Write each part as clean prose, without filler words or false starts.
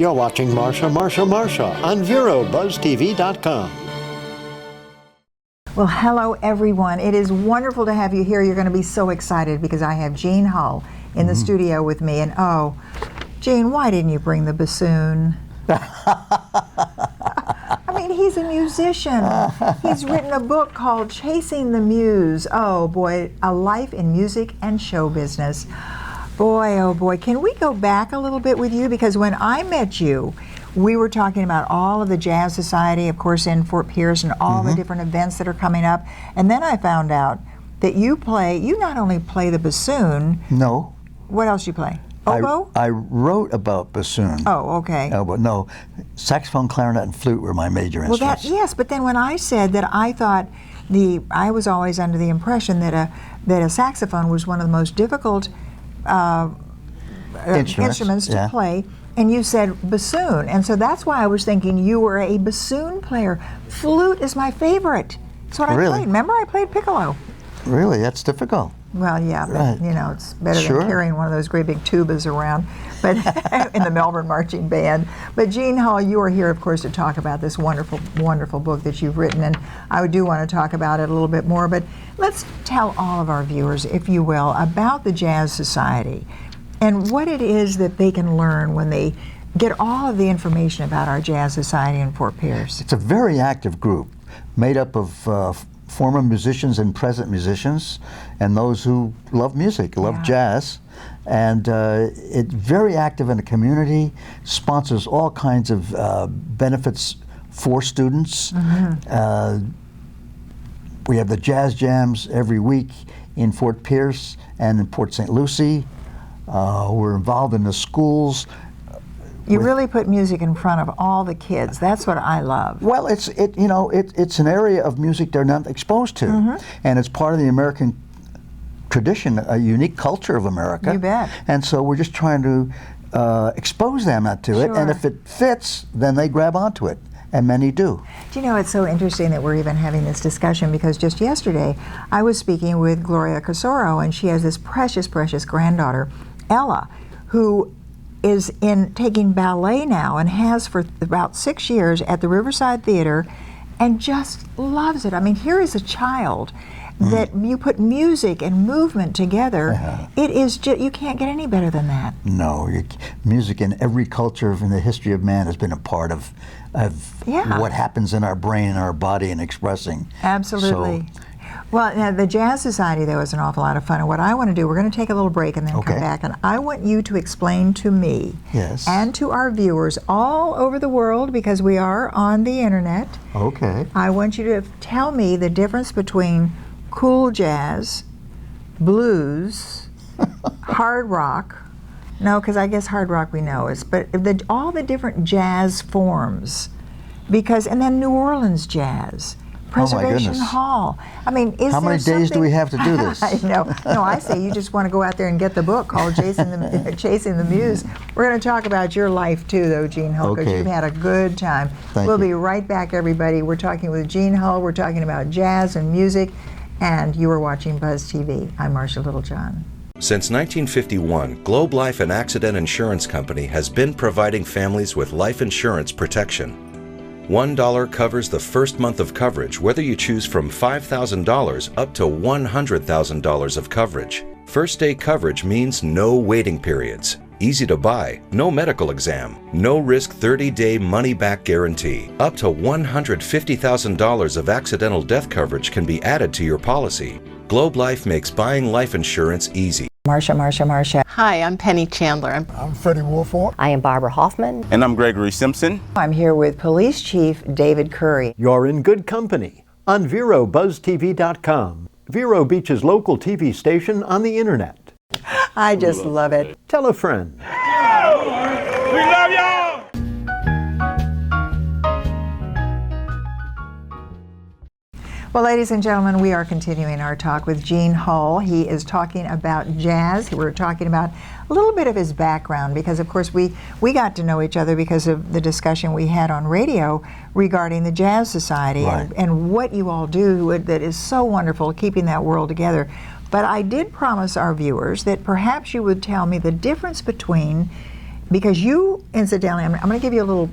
You're watching Marsha on VeroBuzzTV.com. Well, hello everyone. It is wonderful to have you here. You're going to be so excited because I have Gene Hull in the studio with me. And oh, Gene, why didn't you bring the bassoon? I mean, he's a musician. He's written a book called Chasing the Muse. Oh boy, a life in music and show business. Boy, oh boy, can we go back a little bit with you? Because when I met you, we were talking about all of the Jazz Society, of course, in Fort Pierce, and all the different events that are coming up. And then I found out that you not only play the bassoon. No. What else you play? Oboe? I wrote about bassoon. Oh, okay. But no, saxophone, clarinet, and flute were my major instruments. Yes, but then when I said that, I thought I was always under the impression that a saxophone was one of the most difficult instruments to play. And you said bassoon, and so that's why I was thinking you were a bassoon player. Flute is my favorite. That's what I played. Remember, I played piccolo. Really? That's difficult. Well, yeah, but you know, it's better than carrying one of those great big tubas around, but in the Melbourne Marching Band. But Gene Hull, you are here, of course, to talk about this wonderful, wonderful book that you've written, and I do want to talk about it a little bit more. But let's tell all of our viewers, if you will, about the Jazz Society and what it is that they can learn when they get all of the information about our Jazz Society in Fort Pierce. It's a very active group made up of former musicians and present musicians and those who love music, love jazz. And it's very active in the community, sponsors all kinds of benefits for students. We have the jazz jams every week in Fort Pierce and in Port St. Lucie. We're involved in the schools. You really put music in front of all the kids. That's what I love. Well, it's an area of music they're not exposed to, and it's part of the American tradition, a unique culture of America. You bet. And so we're just trying to expose them to it, and if it fits, then they grab onto it. And many do. Do you know, it's so interesting that we're even having this discussion, because just yesterday I was speaking with Gloria Casoro, and she has this precious, precious granddaughter, Ella, who is taking ballet now and has for about 6 years at the Riverside Theater and just loves it. I mean, here is a child that you put music and movement together. It is just, you can't get any better than that. No, music in every culture in the history of man has been a part of what happens in our brain and our body and expressing. Absolutely. So, well, now, the Jazz Society, though, is an awful lot of fun. And what I want to do, we're going to take a little break and then come back. And I want you to explain to me and to our viewers all over the world, because we are on the internet. I want you to tell me the difference between cool jazz, blues, hard rock. No, because I guess hard rock we know is, but all the different jazz forms, and then New Orleans jazz. Preservation Hall. I mean, how many days do we have to do this? I know. No, I say you just want to go out there and get the book called Chasing the Muse. We're going to talk about your life too, though, Gene Hull, because you've had a good time. We'll be right back, everybody. We're talking with Gene Hull. We're talking about jazz and music, and you are watching Buzz TV. I'm Marsha Littlejohn. Since 1951, Globe Life and Accident Insurance Company has been providing families with life insurance protection. $1 covers the first month of coverage, whether you choose from $5,000 up to $100,000 of coverage. First day coverage means no waiting periods, easy to buy, no medical exam, no risk 30-day money-back guarantee. Up to $150,000 of accidental death coverage can be added to your policy. Globe Life makes buying life insurance easy. Marsha. Hi, I'm Penny Chandler. I'm Freddie Wolford. I am Barbara Hoffman. And I'm Gregory Simpson. I'm here with Police Chief David Curry. You're in good company on VeroBuzzTV.com, Vero Beach's local TV station on the internet. I just love it. Tell a friend. We love y'all! Well, ladies and gentlemen, we are continuing our talk with Gene Hull. He is talking about jazz. We're talking about a little bit of his background, because, of course, we got to know each other because of the discussion we had on radio regarding the Jazz Society and what you all do that is so wonderful, keeping that world together. But I did promise our viewers that perhaps you would tell me the difference between Because you, incidentally, I'm going to give you a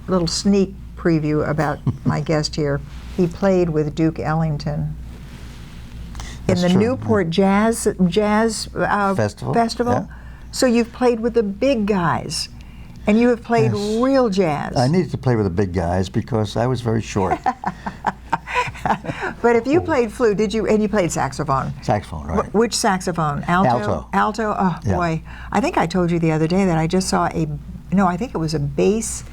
little sneak preview about my guest here. He played with Duke Ellington in the Newport Jazz Festival. Yeah. So you've played with the big guys, and you have played real jazz. I needed to play with the big guys because I was very short. But if you played flute, did you? And you played saxophone. Saxophone, right? Which saxophone? Alto. Alto. Oh boy! I think I told you the other day that I just saw I think it was a bass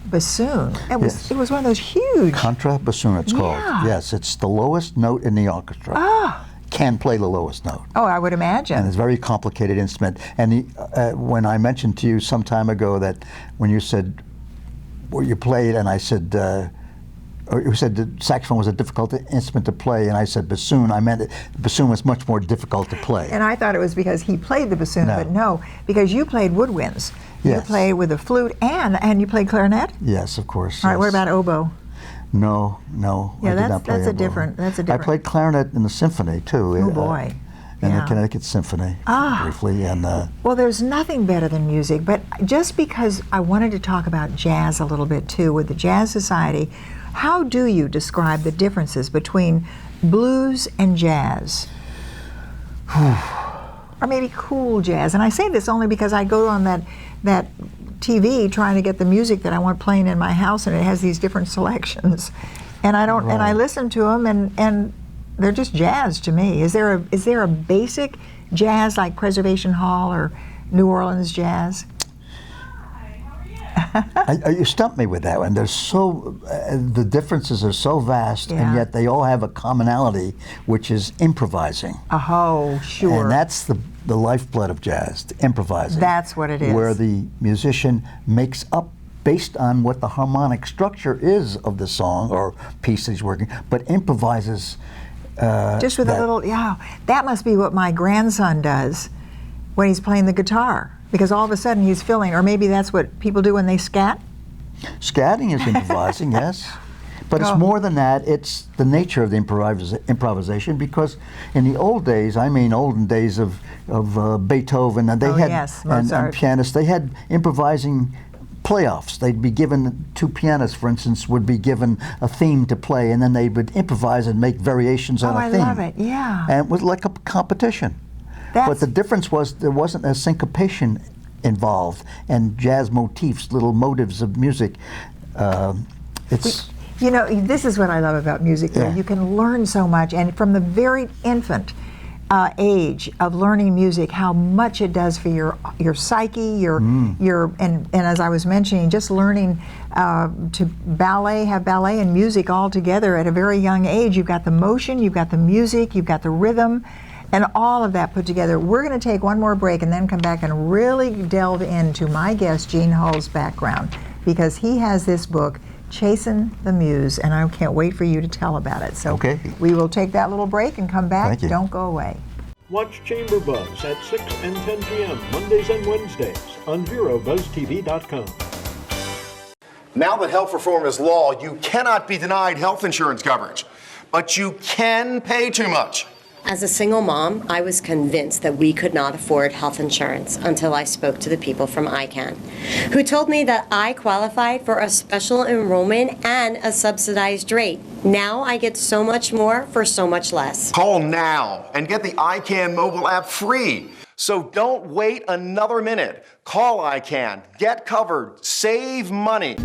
bassoon. It was one of those huge. Contrabassoon, it's called. Yes, it's the lowest note in the orchestra. Can play the lowest note. Oh, I would imagine. And it's a very complicated instrument. And when I mentioned to you some time ago that when you said well, you played, and I said, or you said the saxophone was a difficult instrument to play, and I said bassoon, I meant the bassoon was much more difficult to play. And I thought it was because he played the bassoon, but no, because you played woodwinds. You played with a flute, and you played clarinet? Yes, of course. All right, what about oboe? No, yeah, I did not play that's a oboe. different. I played clarinet in the symphony too. Oh boy. In the Connecticut Symphony, briefly. And well, there's nothing better than music, but just because I wanted to talk about jazz a little bit too, with the Jazz Society, how do you describe the differences between blues and jazz? Or maybe cool jazz. And I say this only because I go on that TV trying to get the music that I want playing in my house, and it has these different selections. And I don't, and I listen to them, and they're just jazz to me. Is there a basic jazz like Preservation Hall or New Orleans jazz? You stumped me with that one. They're so the differences are so vast, and yet they all have a commonality, which is improvising. Oh, sure. And that's the lifeblood of jazz, improvising. That's what it is. Where the musician makes up based on what the harmonic structure is of the song or piece that he's working, but improvises. Just with a little, that must be what my grandson does when he's playing the guitar, because all of a sudden he's filling, or maybe that's what people do when they scat? Scatting is improvising, yes. But it's more than that. It's the nature of the improvisation, because in the old days, I mean olden days of Beethoven, and they had and pianists, they had improvising playoffs. They'd be given, two pianists, for instance, would be given a theme to play, and then they would improvise and make variations on a theme. Oh, I love it, yeah. And it was like a competition. But the difference was there wasn't a syncopation involved, and jazz motifs, little motives of music. You know, this is what I love about music. You can learn so much, and from the very infant age of learning music, how much it does for your psyche, and as I was mentioning, just learning to have ballet and music all together at a very young age. You've got the motion, you've got the music, you've got the rhythm, and all of that put together. We're going to take one more break and then come back and really delve into my guest, Gene Hull's background, because he has this book, Chasing the Muse, and I can't wait for you to tell about it. So we will take that little break and come back. Thank you. Don't go away. Watch Chamber Buzz at 6 and 10 p.m. Mondays and Wednesdays on VeroBuzzTV.com. Now that health reform is law, you cannot be denied health insurance coverage, but you can pay too much. As a single mom, I was convinced that we could not afford health insurance until I spoke to the people from ICANN, who told me that I qualified for a special enrollment and a subsidized rate. Now I get so much more for so much less. Call now and get the ICANN mobile app free. So don't wait another minute. Call ICANN, get covered, save money.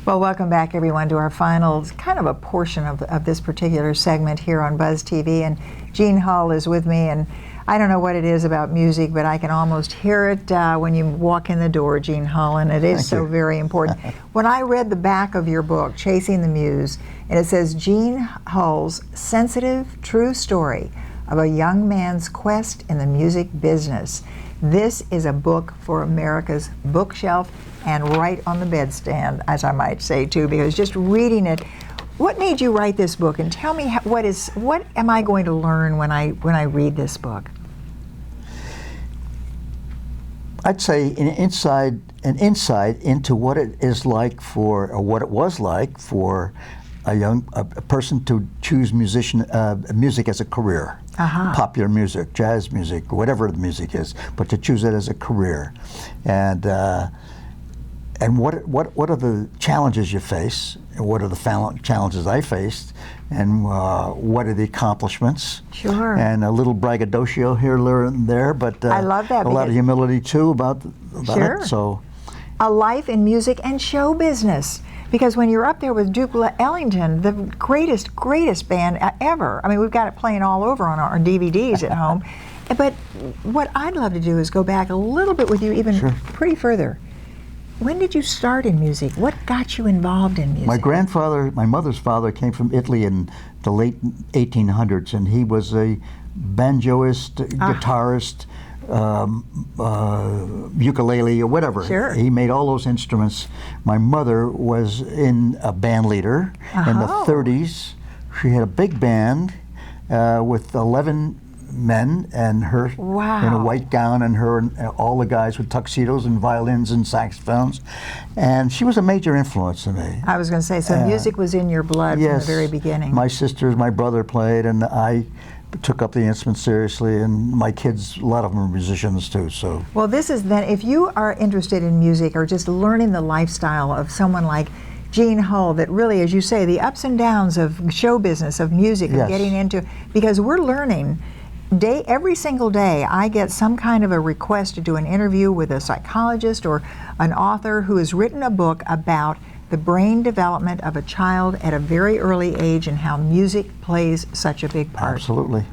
Well, welcome back, everyone, to our final kind of a portion of this particular segment here on Buzz TV. And Gene Hull is with me, and I don't know what it is about music, but I can almost hear it when you walk in the door, Gene Hull, and it is so very important. When I read the back of your book, Chasing the Muse, and it says, Gene Hull's sensitive, true story of a young man's quest in the music business. This is a book for America's bookshelf and right on the bedstand, as I might say too, because just reading it, what made you write this book? And tell me what am I going to learn when I read this book? I'd say an insight into what it is like or what it was like for a person to choose music as a career, popular music, jazz music, whatever the music is, but to choose it as a career, and what are the challenges you face, and what are the challenges I faced, and what are the accomplishments? Sure. And a little braggadocio here and there, but I love that, a lot of humility too about sure. it. So, a life in music and show business. Because when you're up there with Duke Ellington, the greatest band ever. I mean, we've got it playing all over on our DVDs at home. But what I'd love to do is go back a little bit with you, even pretty further. When did you start in music? What got you involved in music? My mother's father came from Italy in the late 1800s, and he was a banjoist, guitarist, ukulele or whatever. Sure. He made all those instruments. My mother was in a band leader in the 30s. She had a big band with 11 men, and her in a white gown, and her and all the guys with tuxedos and violins and saxophones, and she was a major influence to me. I was going to say, so music was in your blood from the very beginning. My sisters, my brother played, and I took up the instrument seriously, and my kids, a lot of them are musicians too. So, well, this is then, if you are interested in music or just learning the lifestyle of someone like Gene Hull, that really, as you say, the ups and downs of show business, of music, of getting into, because we're learning every single day. I get some kind of a request to do an interview with a psychologist or an author who has written a book about the brain development of a child at a very early age and how music plays such a big part. Absolutely.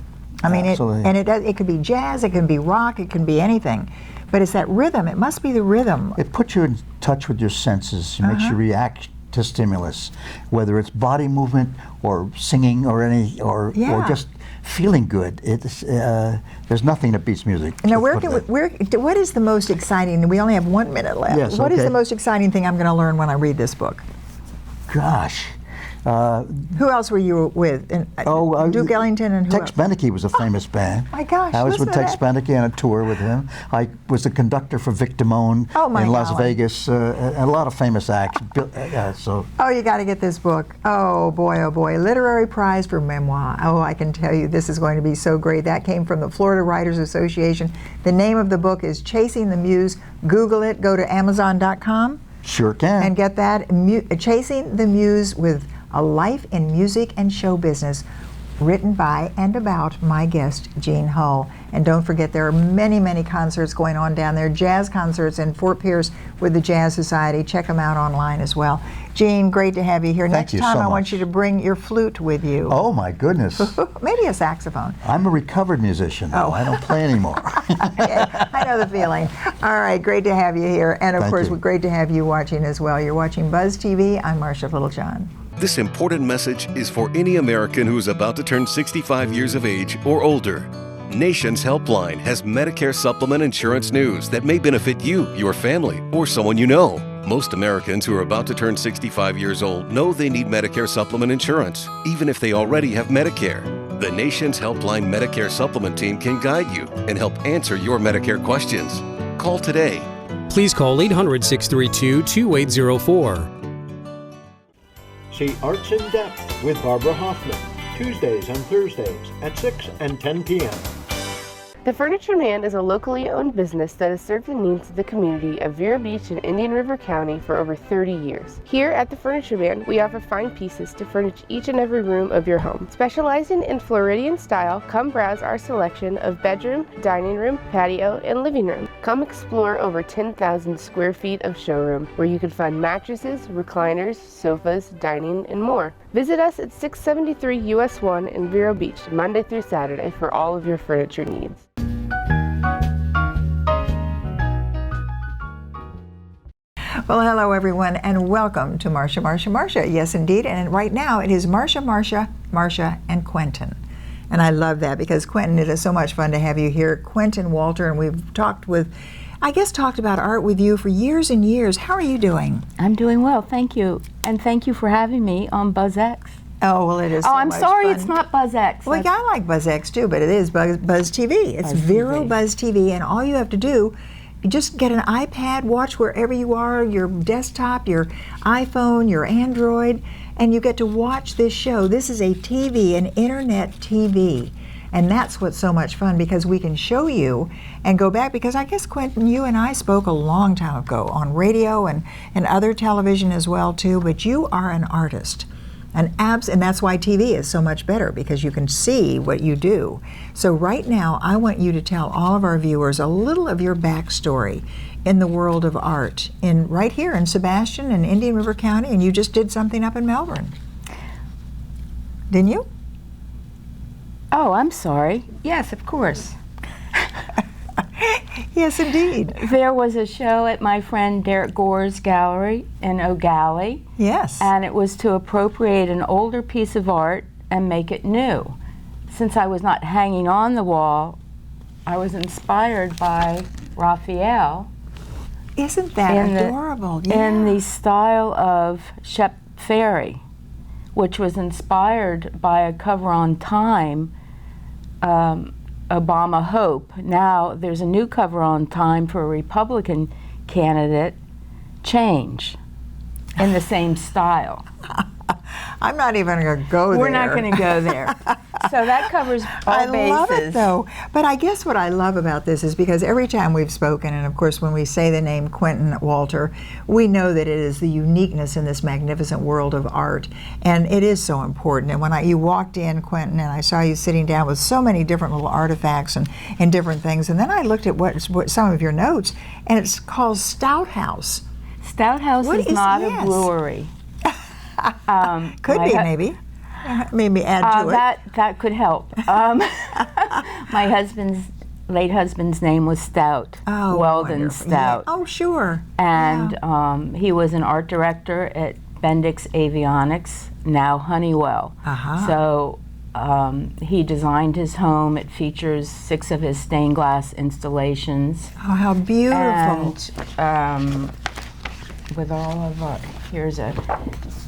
I mean, it could be jazz, it can be rock, it can be anything. But it's that rhythm. It must be the rhythm. It puts you in touch with your senses. It makes you react to stimulus, whether it's body movement or singing or just feeling good. It's there's nothing that beats music. Now, what is the most exciting? We only have 1 minute left. Yes, what is the most exciting thing I'm going to learn when I read this book? Gosh. Who else were you with? Duke Ellington and who Tex Beneke was a famous band. My gosh, I was with Tex Beneke on a tour with him. I was the conductor for Vic Damone in Las Vegas. A lot of famous acts. Oh, you got to get this book. Oh boy, Literary Prize for Memoir. Oh, I can tell you this is going to be so great. That came from the Florida Writers Association. The name of the book is Chasing the Muse. Google it. Go to Amazon.com. Sure can. And get that. Chasing the Muse with A Life in Music and Show Business, written by and about my guest, Gene Hull. And don't forget, there are many, many concerts going on down there, jazz concerts in Fort Pierce with the Jazz Society. Check them out online as well. Gene, great to have you here. Thank you so Next time I much. Want you to bring your flute with you. Oh my goodness. Maybe a saxophone. I'm a recovered musician though. I don't play anymore. I know the feeling. All right, great to have you here. And of course, great to have you watching as well. You're watching Buzz TV. I'm Marcia Littlejohn. This important message is for any American who is about to turn 65 years of age or older. Nation's Helpline has Medicare supplement insurance news that may benefit you, your family, or someone you know. Most Americans who are about to turn 65 years old know they need Medicare supplement insurance, even if they already have Medicare. The Nation's Helpline Medicare supplement team can guide you and help answer your Medicare questions. Call today. Please call 800-632-2804. See Arts in Depth with Barbara Hoffman, Tuesdays and Thursdays at 6 and 10 p.m. The Furniture Man is a locally owned business that has served the needs of the community of Vero Beach and Indian River County for over 30 years. Here at the Furniture Man, we offer fine pieces to furnish each and every room of your home. Specializing in Floridian style, come browse our selection of bedroom, dining room, patio, and living room. Come explore over 10,000 square feet of showroom where you can find mattresses, recliners, sofas, dining, and more. Visit us at 673 US 1 in Vero Beach, Monday through Saturday for all of your furniture needs. Well, hello everyone, and welcome to Marcia. Yes, indeed. And right now it is Marcia, and Quentin. And I love that because Quentin, it is so much fun to have you here. Quentin Walter, and we've talked about art with you for years and years. How are you doing? I'm doing well, thank you. And thank you for having me on BuzzX. Oh, well, it is so I'm much sorry fun. It's not BuzzX. Well, I like BuzzX too, but it is Buzz TV. It's Vero Buzz TV, and all you have to do, you just get an iPad, watch wherever you are, your desktop, your iPhone, your Android, and you get to watch this show. This is a TV, an internet TV. And that's what's so much fun, because we can show you and go back, because I guess, Quentin, you and I spoke a long time ago on radio and other television as well too, but you are an artist. And that's why TV is so much better, because you can see what you do. So right now, I want you to tell all of our viewers a little of your backstory in the world of art, right here in Sebastian and Indian River County, and you just did something up in Melbourne. Didn't you? Oh, I'm sorry. Yes, of course. Yes, indeed. There was a show at my friend Derek Gore's gallery in O'Galley. Yes. And it was to appropriate an older piece of art and make it new. Since I was not hanging on the wall, I was inspired by Raphael. Isn't that adorable? In the style of Shep Ferry, which was inspired by a cover on Time, Obama Hope. Now there's a new cover on Time for a Republican candidate, Change, in the same style. I'm not even going to go there. We're not going to go there. So that covers all bases. I love it, though. But I guess what I love about this is because every time we've spoken, and of course when we say the name Quentin Walter, we know that it is the uniqueness in this magnificent world of art, and it is so important. And when you walked in, Quentin, and I saw you sitting down with so many different little artifacts and different things, and then I looked at what some of your notes, and it's called Stouthouse. Stouthouse is not a brewery. Could be, maybe. Maybe add to it. That could help. My late husband's name was Stout, Weldon wonderful. Stout. Yeah. Oh, sure. And he was an art director at Bendix Avionics, now Honeywell. So he designed his home. It features 6 of his stained glass installations. Oh, how beautiful. And with all of here's a...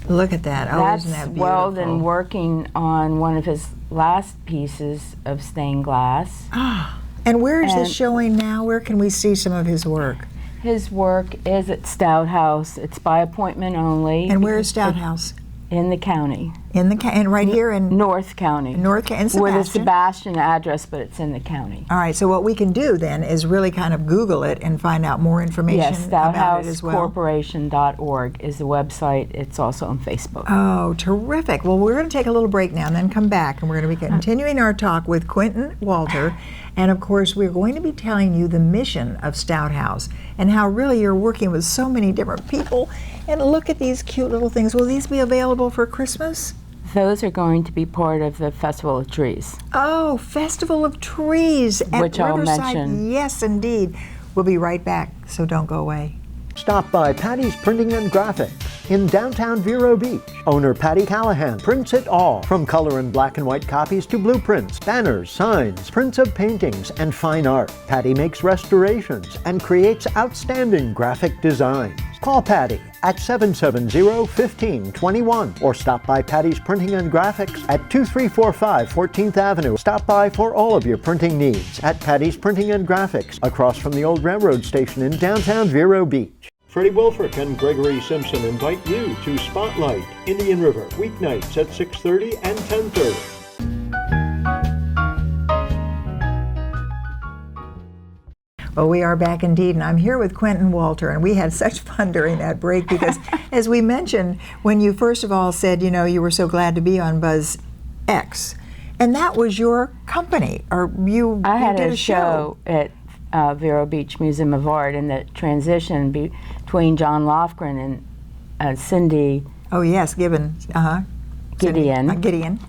Look at that. Oh, that's isn't that beautiful? Weldon working on one of his last pieces of stained glass. And where is this showing now? Where can we see some of his work? His work is at Stouthouse. It's by appointment only. And where is Stouthouse? In the county. And right here in North County. North County, in Sebastian. With a Sebastian address, but it's in the county. All right. So what we can do then is really kind of Google it and find out more information about it as well. StouthouseCorporation.org is the website. It's also on Facebook. Oh, terrific. Well, we're going to take a little break now and then come back, and we're going to be continuing our talk with Quentin Walter. And of course, we're going to be telling you the mission of Stouthouse and how really you're working with so many different people. And look at these cute little things. Will these be available for Christmas? Those are going to be part of the Festival of Trees. Oh, Festival of Trees at which I'll Riverside. mention. Yes, indeed. We'll be right back, so don't go away. Stop by Patty's Printing and Graphics in downtown Vero Beach. Owner Patty Callahan prints it all, from color and black and white copies to blueprints, banners, signs, prints of paintings, and fine art. Patty makes restorations and creates outstanding graphic designs. Call Patty at 770-1521 or stop by Patty's Printing and Graphics at 2345 14th Avenue. Stop by for all of your printing needs at Patty's Printing and Graphics across from the old railroad station in downtown Vero Beach. Freddie Wilfrick and Gregory Simpson invite you to Spotlight, Indian River, weeknights at 6:30 and 10:30. Well, we are back indeed, and I'm here with Quentin Walter, and we had such fun during that break because, as we mentioned, when you first of all said, you know, you were so glad to be on Buzz X, and that was your company, or you had did a show at Vero Beach Museum of Art, and the transition between John Lofgren and Cindy. Oh yes, Gideon. Gideon.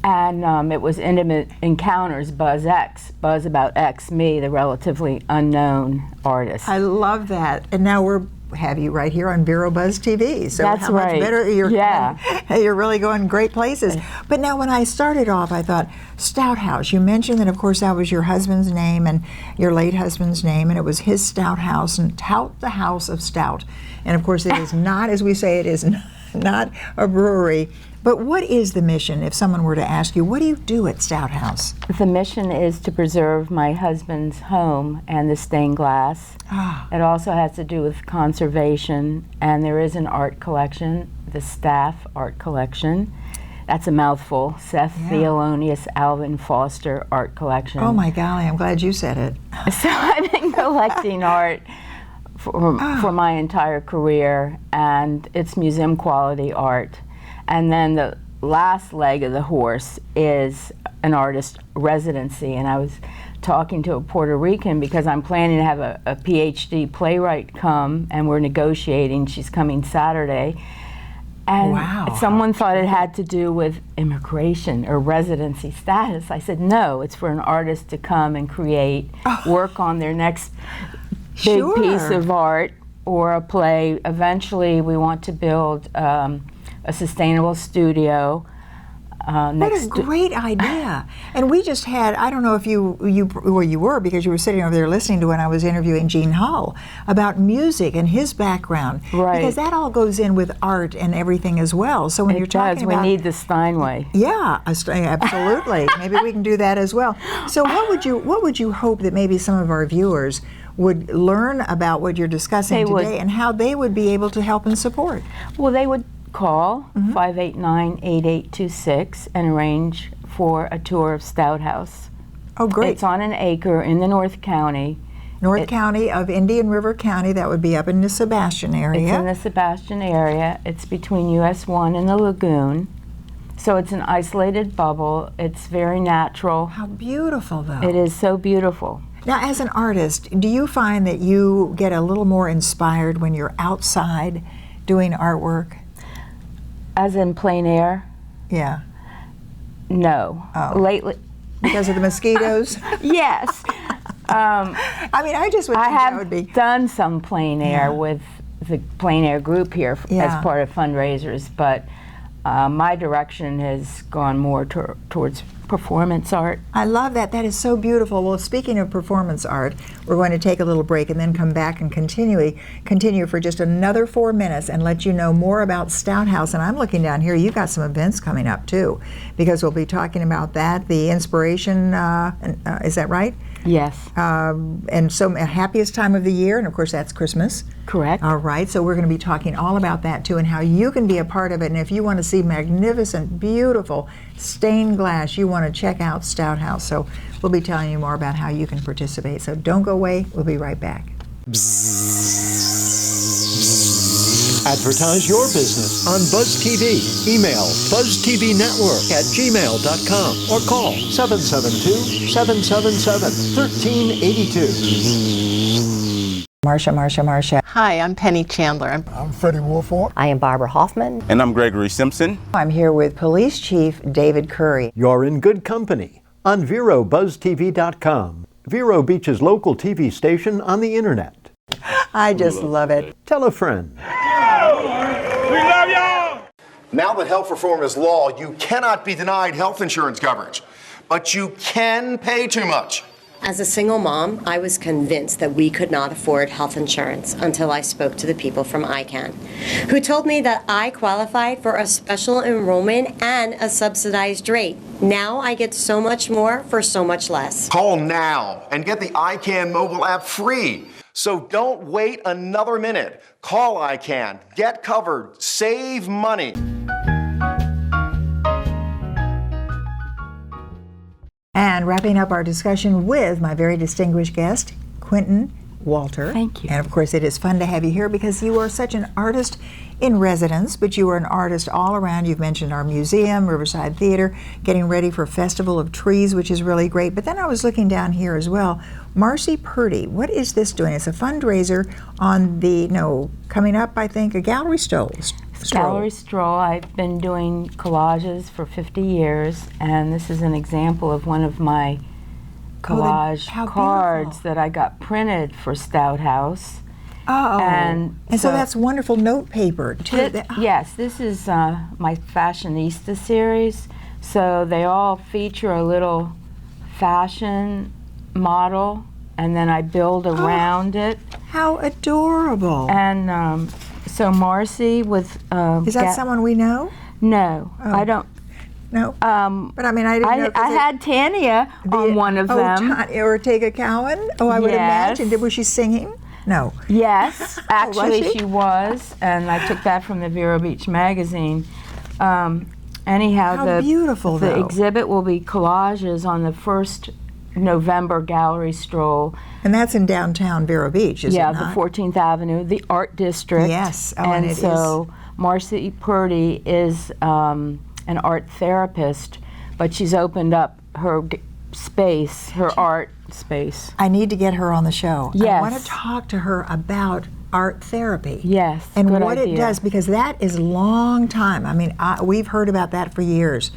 And it was Intimate Encounters, Buzz X. Buzz about X, me, the relatively unknown artist. I love that. And now we have you right here on Vero Buzz TV. So that's how right. much better you're really going great places. But now when I started off, I thought, Stouthouse. You mentioned that, of course, that was your husband's name and your late husband's name, and it was his Stouthouse, and tout the house of stout. And of course, it is not, as we say, it is not a brewery. But what is the mission, if someone were to ask you, what do you do at Stouthouse? The mission is to preserve my husband's home and the stained glass. It also has to do with conservation, and there is an art collection, the staff art collection. That's a mouthful. Seth Theolonius Alvin Foster Art Collection. Oh my golly, I'm glad you said it. So I've been collecting art for my entire career, and it's museum quality art. And then the last leg of the horse is an artist residency. And I was talking to a Puerto Rican because I'm planning to have a PhD playwright come, and we're negotiating. She's coming Saturday. And someone thought it had to do with immigration or residency status. I said, no, it's for an artist to come and create, work on their next big piece of art or a play. Eventually, we want to build a sustainable studio. What a great idea. And we just had, I don't know if where you were, because you were sitting over there listening to when I was interviewing Gene Hull about music and his background. Right. Because that all goes in with art and everything as well. So when you're talking about... we need the Steinway. Yeah, absolutely. Maybe we can do that as well. So what would you hope that maybe some of our viewers would learn about what you're discussing today and how they would be able to help and support? Well, they would call 589-8826 and arrange for a tour of Stouthouse. Oh, great. It's on an acre in the North County. North County of Indian River County. That would be up in the Sebastian area. It's in the Sebastian area. It's between US 1 and the lagoon. So it's an isolated bubble. It's very natural. How beautiful, though. It is so beautiful. Now, as an artist, do you find that you get a little more inspired when you're outside doing artwork? As in plein air? Yeah. No. Lately. Because of the mosquitoes? Yes. I mean, I just would think that would be... I have done some plein air with the plein air group here as part of fundraisers, but my direction has gone more towards performance art. I love that. That is so beautiful. Well, speaking of performance art, we're going to take a little break and then come back and continue for just another 4 minutes and let you know more about Stouthouse. And I'm looking down here, you've got some events coming up too, because we'll be talking about that, the inspiration, is that right? Yes. And so happiest time of the year, and of course that's Christmas. Correct. All right, so we're going to be talking all about that too and how you can be a part of it. And if you want to see magnificent, beautiful stained glass, you want to check out Stouthouse. So we'll be telling you more about how you can participate. So don't go away, we'll be right back. Advertise your business on Buzz TV. Email buzztvnetwork@gmail.com or call 772-777-1382. Marsha. Hi, I'm Penny Chandler. I'm Freddie Wolford. I am Barbara Hoffman. And I'm Gregory Simpson. I'm here with Police Chief David Curry. You're in good company on VeroBuzzTV.com, Vero Beach's local TV station on the internet. I just love it. Tell a friend. We love y'all! Now that health reform is law, you cannot be denied health insurance coverage, but you can pay too much. As a single mom, I was convinced that we could not afford health insurance until I spoke to the people from ICANN, who told me that I qualified for a special enrollment and a subsidized rate. Now I get so much more for so much less. Call now and get the ICANN mobile app free. So don't wait another minute. Call ICANN, get covered, save money. And wrapping up our discussion with my very distinguished guest, Quentin Walter. Thank you. And of course, it is fun to have you here because you are such an artist in residence, but you are an artist all around. You've mentioned our museum, Riverside Theater, getting ready for Festival of Trees, which is really great. But then I was looking down here as well. Marcy Purdy, what is this doing? It's a fundraiser on coming up, I think, a gallery stroll. Gallery stroll. I've been doing collages for 50 years, and this is an example of one of my collage cards that I got printed for Stouthouse. Oh, and so that's wonderful note paper too. Yes, this is my Fashionista series. So they all feature a little fashion model, and then I build around it. How adorable! And So Marcy with... Is that someone we know? No, I don't. No? But I mean, I didn't know. I had Tanya on one of them. Ortega Cowan? Oh, I would imagine. Was she singing? No. Yes, actually she was, and I took that from the Vero Beach magazine. Anyhow, How beautiful, the exhibit will be collages on the first November gallery stroll. And that's in downtown Vero Beach, is it not? Yeah, the 14th Avenue, the Art District. Yes, and so Marcy Purdy is an art therapist, but she's opened up her space, her art space. I need to get her on the show. Yes. I want to talk to her about art therapy. Yes, and good what idea. it does, because that is a long time. I mean, we've heard about that for years,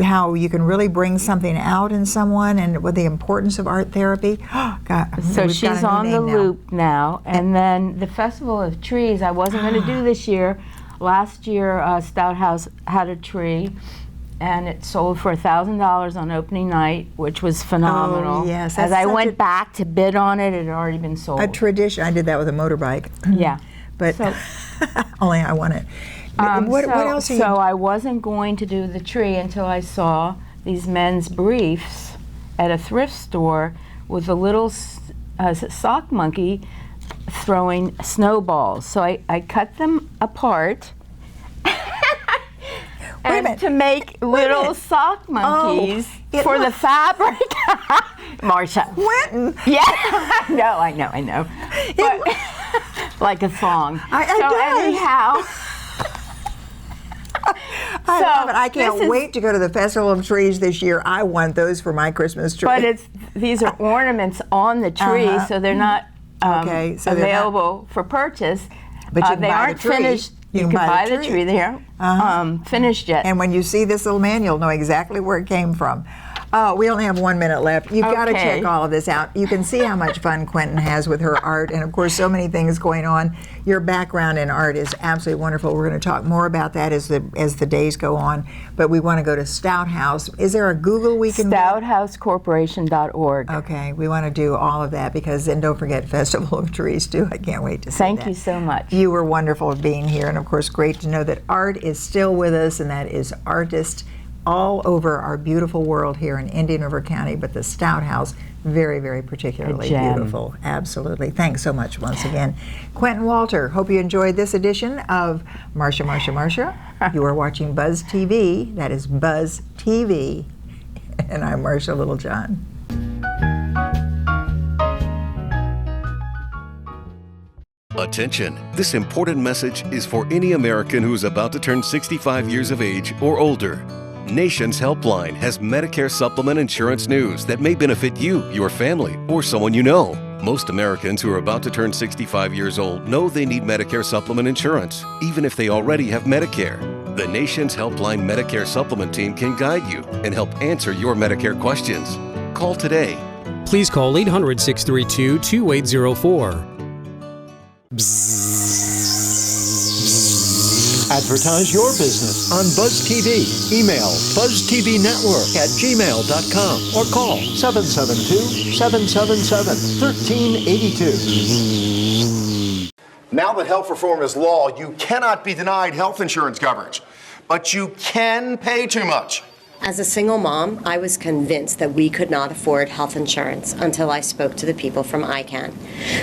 how you can really bring something out in someone, and with the importance of art therapy. God, so she's on the loop now. And then the Festival of Trees, I wasn't going to do this year. Last year, Stouthouse had a tree, and it sold for $1,000 on opening night, which was phenomenal. Oh, yes. As I went back to bid on it, it had already been sold. A tradition. I did that with a motorbike. Yeah. But only I won it. What else? So I wasn't going to do the tree until I saw these men's briefs at a thrift store with a little sock monkey throwing snowballs. So I cut them apart to make little sock monkeys for the fabric. Marsha. Quentin. Yeah. I know. But, like a song. Anyhow. I love it. I can't wait to go to the Festival of Trees this year. I want those for my Christmas tree. But these are ornaments on the tree, so they're not available for purchase. But you can they buy aren't the tree. Finished. You can buy the tree. They aren't finished yet. And when you see this little man, you'll know exactly where it came from. Oh, we only have 1 minute left. You've got to check all of this out. You can see how much fun Quentin has with her art, and of course, so many things going on. Your background in art is absolutely wonderful. We're going to talk more about that as the days go on. But we want to go to Stouthouse. Is there a Google we can? StouthouseCorporation.org. Okay, we want to do all of that and don't forget Festival of Trees too. I can't wait to see that. Thank you so much. You were wonderful being here, and of course, great to know that art is still with us, and that is artists all over our beautiful world here in Indian River County, but the Stouthouse, very, very particularly beautiful. Absolutely. Thanks so much once again. Quentin Walter, hope you enjoyed this edition of Marsha. You are watching Buzz TV. That is Buzz TV. And I'm Marsha Littlejohn. Attention! This important message is for any American who is about to turn 65 years of age or older. Nation's Helpline has Medicare supplement insurance news that may benefit you, your family, or someone you know. Most Americans who are about to turn 65 years old know they need Medicare supplement insurance, even if they already have Medicare. The Nation's Helpline Medicare supplement team can guide you and help answer your Medicare questions. Call today. Please call 800-632-2804. Advertise your business on Buzz TV. Email buzztvnetwork@gmail.com or call 772-777-1382. Now that health reform is law, you cannot be denied health insurance coverage, but you can pay too much. As a single mom, I was convinced that we could not afford health insurance until I spoke to the people from ICANN,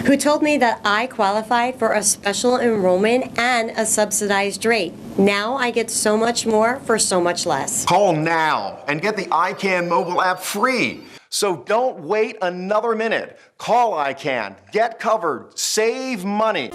who told me that I qualified for a special enrollment and a subsidized rate. Now I get so much more for so much less. Call now and get the ICANN mobile app free. So don't wait another minute. Call ICANN, get covered, save money.